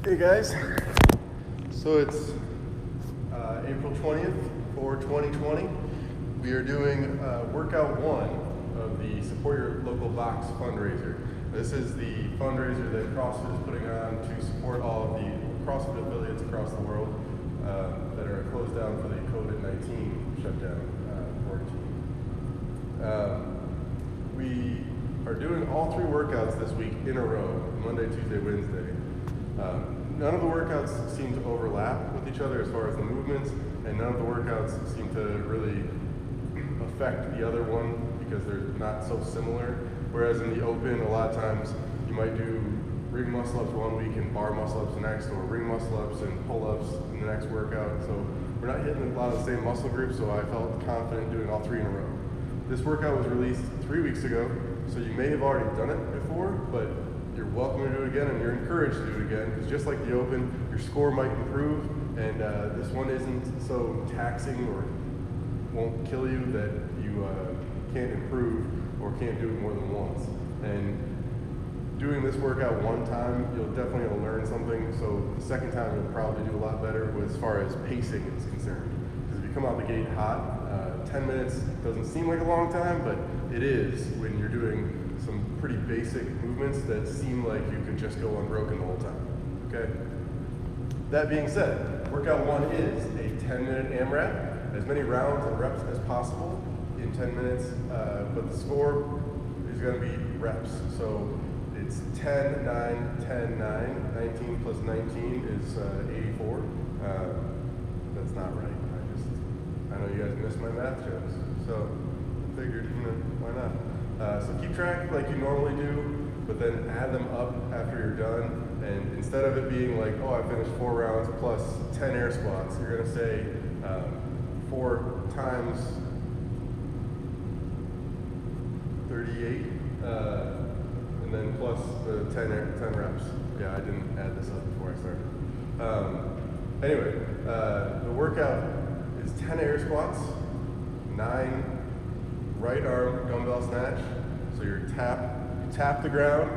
Hey guys, so it's April 20th for 2020. We are doing workout one of the Support Your Local Box fundraiser. This is the fundraiser that CrossFit is putting on to support all of the CrossFit affiliates across the world that are closed down for the COVID-19 shutdown quarantine. We are doing all three workouts this week in a row, Monday, Tuesday, Wednesday. None of the workouts seem to overlap with each other as far as the movements, and none of the workouts seem to really affect the other one because they're not so similar. Whereas in the open, a lot of times you might do ring muscle-ups one week and bar muscle-ups the next, or ring muscle-ups and pull-ups in the next workout. So we're not hitting a lot of the same muscle groups, so I felt confident doing all three in a row. This workout was released 3 weeks ago, so you may have already done it before, but you're welcome to do it again, and you're encouraged to do it again, because just like the open, your score might improve, and this one isn't so taxing or won't kill you that you can't improve or can't do it more than once. And doing this workout one time, you'll definitely learn something, so the second time you'll probably do a lot better as far as pacing is concerned. Because if you come out the gate hot, 10 minutes doesn't seem like a long time, but it is when you're doing some pretty basic movements that seem like you could just go unbroken the whole time, okay? That being said, workout one is a 10-minute AMRAP, as many rounds and reps as possible in 10 minutes, but the score is gonna be reps. So it's 10, 9, 10, 9, 19 plus 19 is 84. That's not right. I know you guys missed my math jokes, so I figured, why not? So keep track like you normally do, but then add them up after you're done. And instead of it being like, oh, I finished 4 rounds plus 10 air squats, you're gonna say 4 times 38, and then plus the 10 reps. Yeah, I didn't add this up before I started. Anyway, the workout is 10 air squats, 9 right arm dumbbell snatch. So you tap the ground,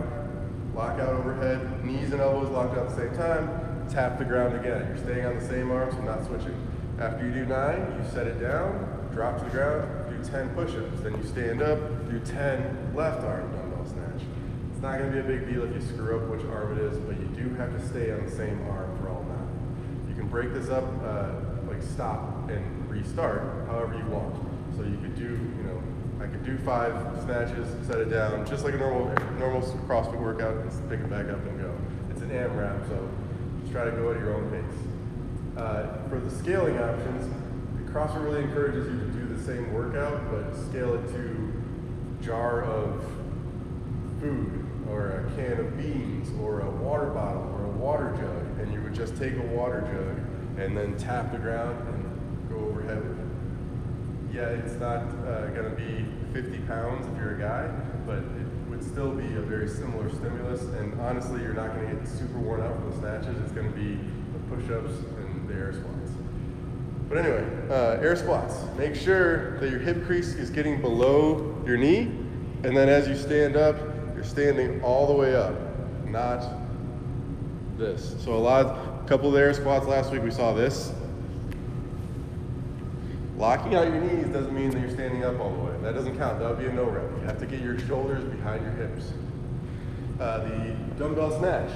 lock out overhead, knees and elbows locked out at the same time, tap the ground again. You're staying on the same arm, so not switching. After you do 9, you set it down, drop to the ground, do 10 push-ups. Then you stand up, do 10 left arm dumbbell snatch. It's not gonna be a big deal if you screw up which arm it is, but you do have to stay on the same arm for all 9. You can break this up, like stop and restart however you want. So you could do, I could do 5 snatches, set it down, just like a normal CrossFit workout, and pick it back up and go. It's an AMRAP, so just try to go at your own pace. For the scaling options, CrossFit really encourages you to do the same workout, but scale it to a jar of food, or a can of beans, or a water bottle, or a water jug, and you would just take a water jug and then tap the ground and go overhead with it. Yeah, it's not going to be 50 pounds if you're a guy, but it would still be a very similar stimulus, and honestly, you're not going to get super worn out from the snatches. It's going to be the push-ups and the air squats. But anyway, air squats. Make sure that your hip crease is getting below your knee, and then as you stand up, you're standing all the way up, not this. So a couple of the air squats last week, we saw this. Locking out your knees doesn't mean that you're standing up all the way. That doesn't count. That would be a no rep. You have to get your shoulders behind your hips. The dumbbell snatch.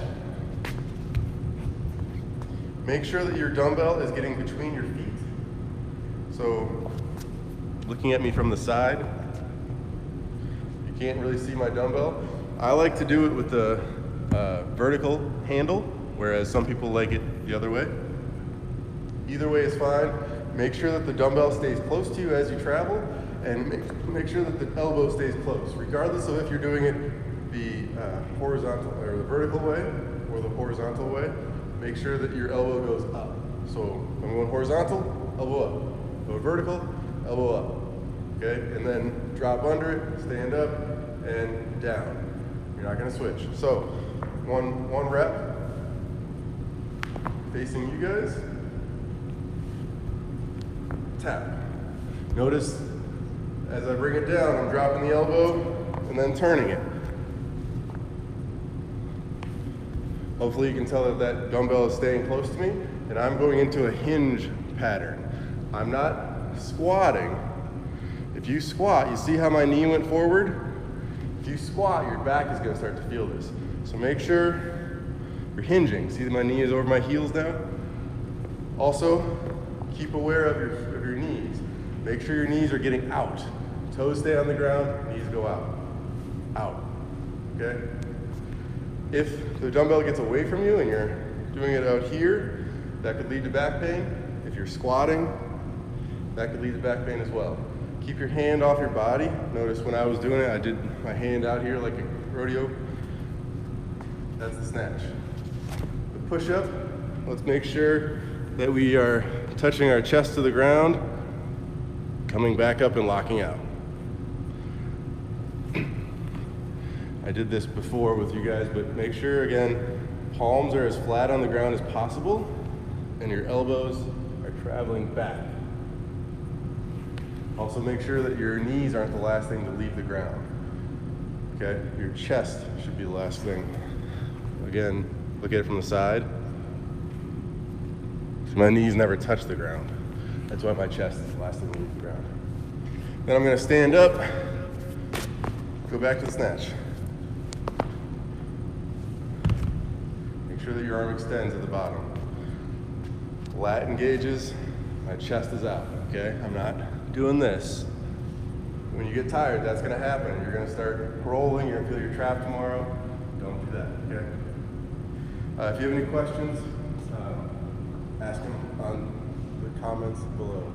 Make sure that your dumbbell is getting between your feet. So, looking at me from the side, you can't really see my dumbbell. I like to do it with the vertical handle, whereas some people like it the other way. Either way is fine. Make sure that the dumbbell stays close to you as you travel, and make sure that the elbow stays close, regardless of if you're doing it the horizontal or the vertical way or the horizontal way. Make sure that your elbow goes up. So I'm going horizontal, elbow up. Go vertical, elbow up. Okay, and then drop under it, stand up, and down. You're not going to switch. So one rep, facing you guys. Tap. Notice as I bring it down, I'm dropping the elbow and then turning it. Hopefully you can tell that that dumbbell is staying close to me, and I'm going into a hinge pattern. I'm not squatting. If you squat, you see how my knee went forward? If you squat, your back is going to start to feel this. So make sure you're hinging. See that my knee is over my heels now? Also, keep aware of your knees. Make sure your knees are getting out. Toes stay on the ground, knees go out. Out. Okay? If the dumbbell gets away from you and you're doing it out here, that could lead to back pain. If you're squatting, that could lead to back pain as well. Keep your hand off your body. Notice when I was doing it, I did my hand out here like a rodeo. That's the snatch. The push-up, let's make sure that we are touching our chest to the ground, coming back up and locking out. I did this before with you guys, but make sure, again, palms are as flat on the ground as possible, and your elbows are traveling back. Also make sure that your knees aren't the last thing to leave the ground. Okay, your chest should be the last thing. Again, look at it from the side. So my knees never touch the ground. That's why my chest is the last thing to leave the ground. Then I'm gonna stand up, go back to the snatch. Make sure that your arm extends at the bottom. Lat engages, my chest is out, okay? I'm not doing this. When you get tired, that's gonna happen. You're gonna start rolling, you're gonna feel you're trapped tomorrow. Don't do that, okay? If you have any questions, ask them on the comments below.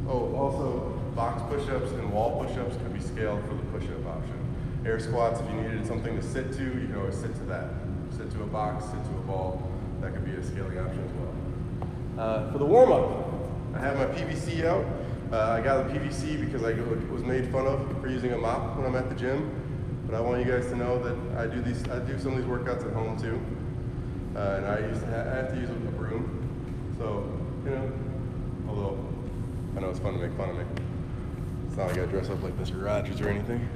Oh, also, box push-ups and wall push-ups could be scaled for the push-up option. Air squats, if you needed something to sit to, you can always sit to that. Sit to a box, sit to a ball. That could be a scaling option as well. For the warm-up, I have my PVC out. I got the PVC because I was made fun of for using a mop when I'm at the gym. But I want you guys to know that I do some of these workouts at home too. And I have to use a broom. So, you know, although I know it's fun to make fun of me. It's not like I dress up like Mr. Rogers or anything.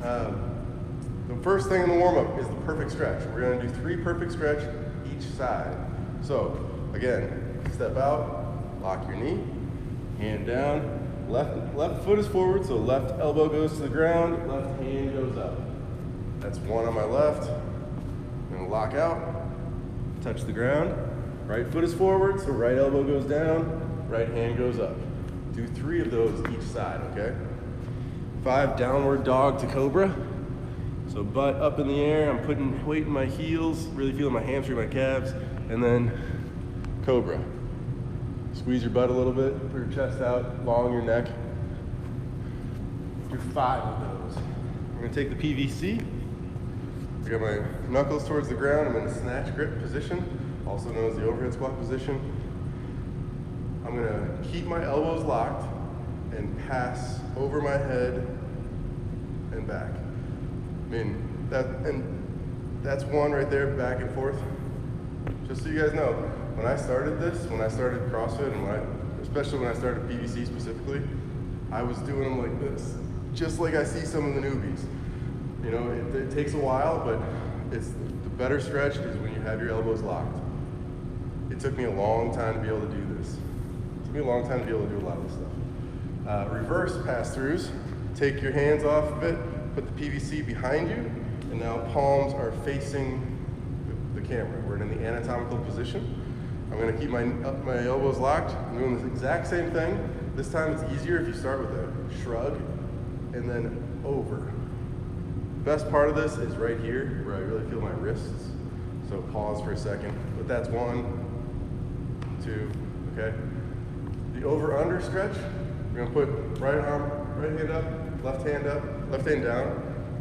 The first thing in the warm-up is the perfect stretch. We're gonna do 3 perfect stretch each side. So, again, step out, lock your knee, hand down, left foot is forward, so left elbow goes to the ground, left hand goes up. That's 1 on my left. I'm gonna lock out, touch the ground. Right foot is forward, so right elbow goes down, right hand goes up. Do 3 of those each side, okay? 5, downward dog to cobra. So butt up in the air, I'm putting weight in my heels, really feeling my hamstring, my calves, and then cobra. Squeeze your butt a little bit, put your chest out, long your neck. Do 5 of those. I'm gonna take the PVC. I got my knuckles towards the ground. I'm in a snatch grip position, also known as the overhead squat position. I'm gonna keep my elbows locked and pass over my head and back. I mean, that's 1 right there, back and forth. Just so you guys know, when I started this, when I started CrossFit, and especially when I started PVC specifically, I was doing them like this, just like I see some of the newbies. You know, it takes a while, but the better stretch is when you have your elbows locked. It took me a long time to be able to do this. It took me a long time to be able to do a lot of this stuff. Reverse pass-throughs. Take your hands off of it, put the PVC behind you, and now palms are facing the camera. We're in the anatomical position. I'm gonna keep my elbows locked. I'm doing this exact same thing. This time it's easier if you start with a shrug and then over. The best part of this is right here where I really feel my wrists. So pause for a second, but that's 1, 2, okay? The over-under stretch, we're gonna put right hand up, left hand down.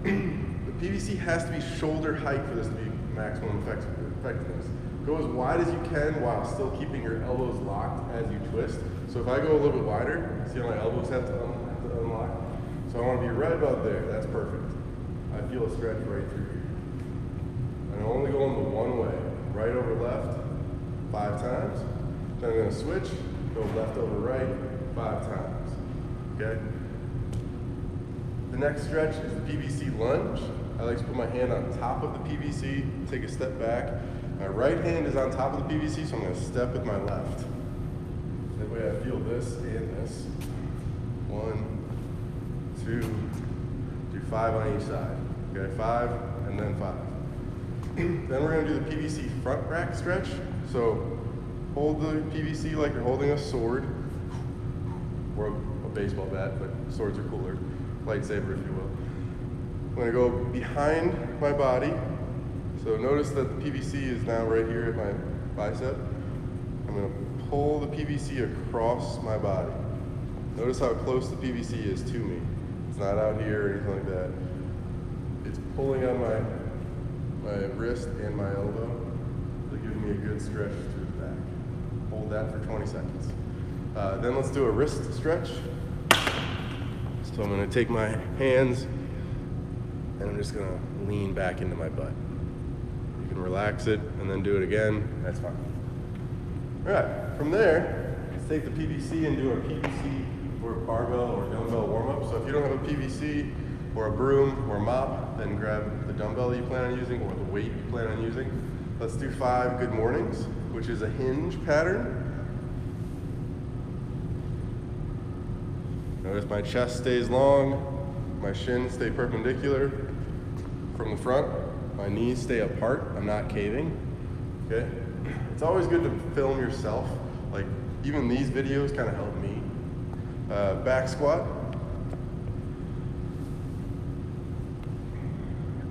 The PVC has to be shoulder height for this to be maximum effectiveness. Go as wide as you can while still keeping your elbows locked as you twist. So if I go a little bit wider, see how my elbows have to unlock? So I want to be right about there. That's perfect. I feel a stretch right through here. And I'm only going the 1 way. Right over left, 5 times. Then I'm going to switch, go left over right, 5 times. Okay? The next stretch is the PVC lunge. I like to put my hand on top of the PVC, take a step back. My right hand is on top of the PVC, so I'm going to step with my left. That way I feel this and this. 1, 2, do 5 on each side. Okay, 5 and then 5. Then we're going to do the PVC front rack stretch. So hold the PVC like you're holding a sword or a baseball bat, but swords are cooler. Lightsaber, if you will. I'm going to go behind my body. So notice that the PVC is now right here at my bicep. I'm going to pull the PVC across my body. Notice how close the PVC is to me. It's not out here or anything like that. It's pulling on my wrist and my elbow. It'll give me a good stretch through the back. Hold that for 20 seconds. Then let's do a wrist stretch. So I'm going to take my hands and I'm just going to lean back into my butt. You can relax it and then do it again. That's fine. All right, from there, let's take the PVC and do a PVC or a barbell or dumbbell warm-up. So if you don't have a PVC or a broom or a mop, then grab the dumbbell you plan on using or the weight you plan on using. Let's do 5 good mornings, which is a hinge pattern. Notice my chest stays long, my shins stay perpendicular from the front, my knees stay apart, I'm not caving, okay? It's always good to film yourself, like even these videos kind of help me. Back squat.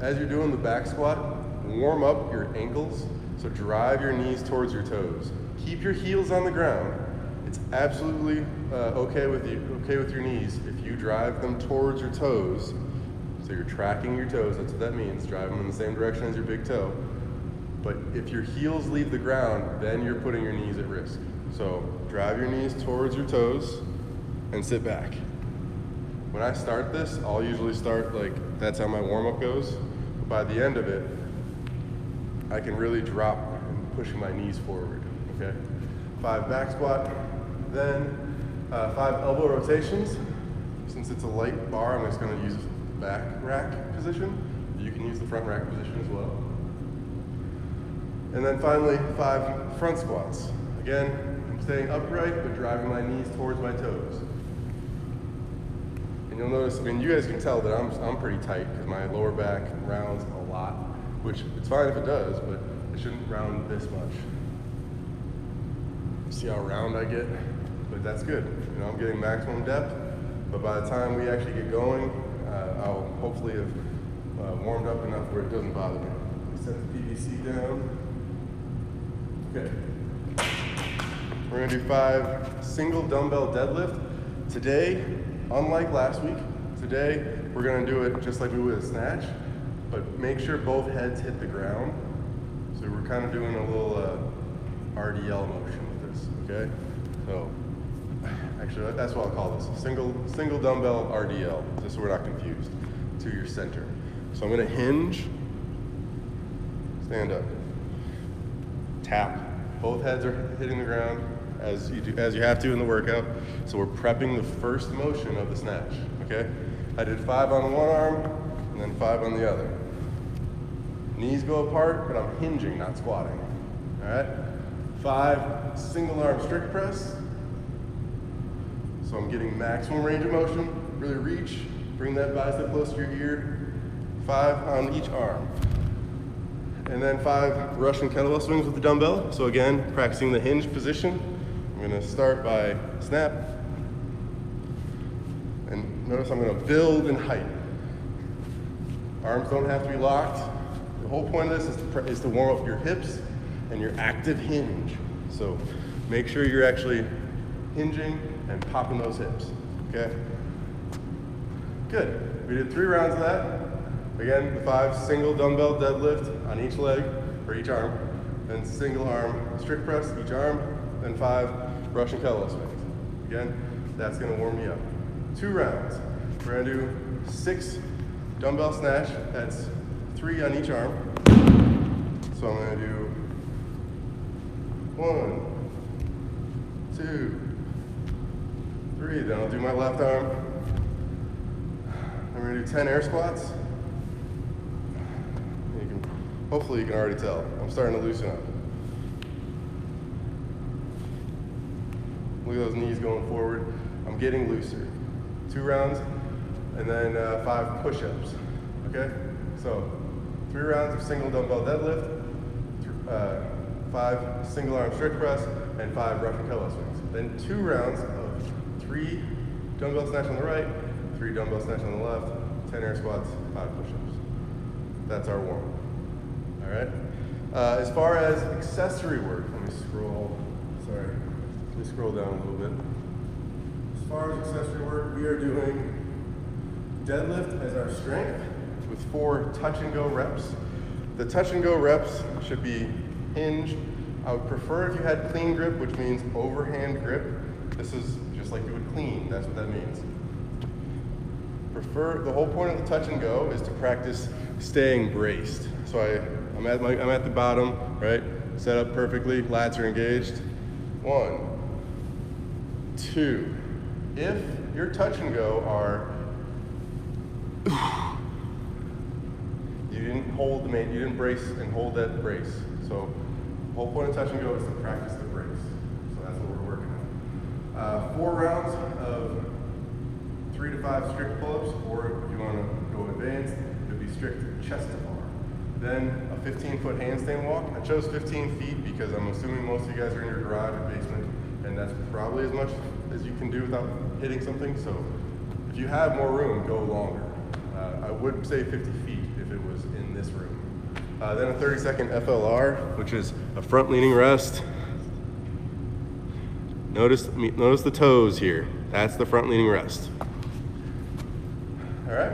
As you're doing the back squat, warm up your ankles, so drive your knees towards your toes. Keep your heels on the ground. It's absolutely okay with your knees if you drive them towards your toes. So you're tracking your toes, that's what that means, drive them in the same direction as your big toe. But if your heels leave the ground, then you're putting your knees at risk. So drive your knees towards your toes and sit back. When I start this, I'll usually start like, that's how my warm-up goes. But by the end of it, I can really drop and push my knees forward, okay? 5 back squat, then 5 elbow rotations. Since it's a light bar, I'm just gonna use the back rack position. You can use the front rack position as well. And then finally, 5 front squats. Again, I'm staying upright, but driving my knees towards my toes. And you'll notice, I mean, you guys can tell that I'm pretty tight because my lower back rounds a lot, which it's fine if it does, but it shouldn't round this much. See how round I get? But that's good. You know, I'm getting maximum depth, but by the time we actually get going, I'll hopefully have warmed up enough where it doesn't bother me. Set the PVC down. Okay. We're gonna do 5 single dumbbell deadlift. Today, unlike last week, today we're gonna do it just like we would a snatch, but make sure both heads hit the ground. So we're kind of doing a little RDL motion with this, okay? So, actually that's what I'll call this, single dumbbell RDL, just so we're not confused, to your center. So I'm gonna hinge, stand up, tap. Both heads are hitting the ground as you have to in the workout. So we're prepping the first motion of the snatch, okay? I did 5 on one arm and then 5 on the other. Knees go apart, but I'm hinging, not squatting, all right? 5 single arm strict press. So I'm getting maximum range of motion, really reach, bring that bicep close to your ear. 5 on each arm. And then 5 Russian kettlebell swings with the dumbbell. So again, practicing the hinge position. I'm gonna start by snap. And notice I'm gonna build in height. Arms don't have to be locked. The whole point of this is to warm up your hips and your active hinge. So make sure you're actually hinging and popping those hips, okay? Good, we did 3 rounds of that. Again, the 5 single dumbbell deadlift on each leg, or each arm, then single arm strict press each arm, then 5 Russian kettlebell swings. Again, that's gonna warm me up. 2 rounds. We're gonna do 6 dumbbell snatch, that's 3 on each arm. So I'm gonna do 1, 2, 3, then I'll do my left arm. I'm we're gonna do 10 air squats. Hopefully you can already tell, I'm starting to loosen up. Look at those knees going forward. I'm getting looser. 2 rounds, and then 5 push-ups, okay? So 3 rounds of single dumbbell deadlift, 5 single arm strict press, and 5 Russian kettlebell swings. Then 2 rounds of 3 dumbbell snatch on the right, 3 dumbbell snatch on the left, 10 air squats, 5 push-ups. That's our warm-up. All right. As far as accessory work, let me scroll down a little bit. As far as accessory work, we are doing deadlift as our strength with 4 touch and go reps. The touch and go reps should be hinged. I would prefer if you had clean grip, which means overhand grip. This is just like you would clean, that's what that means. The whole point of the touch and go is to practice staying braced. So I'm at the bottom, right? Set up perfectly, lats are engaged. 1, 2. If your touch and go are, you didn't brace and hold that brace. So the whole point of touch and go is to practice the brace. So that's what we're working on. 4 rounds of 3 to 5 strict pull-ups, or if you want to go advanced, it would be strict chest to bar. Then a 15-foot handstand walk. I chose 15 feet because I'm assuming most of you guys are in your garage or basement, and that's probably as much as you can do without hitting something. So if you have more room, go longer. I would say 50 feet if it was in this room. Then a 30-second FLR, which is a front leaning rest. Notice the toes here. That's the front leaning rest. All right,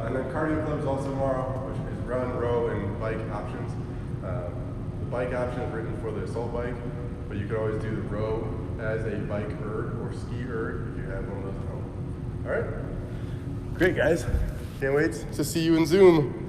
and then cardio clubs also tomorrow, which is run, row, and bike options. The bike option is written for the assault bike, but you could always do the row as a bike erg or ski erg if you have one of those at home. All right, great guys. Can't wait to see you in Zoom.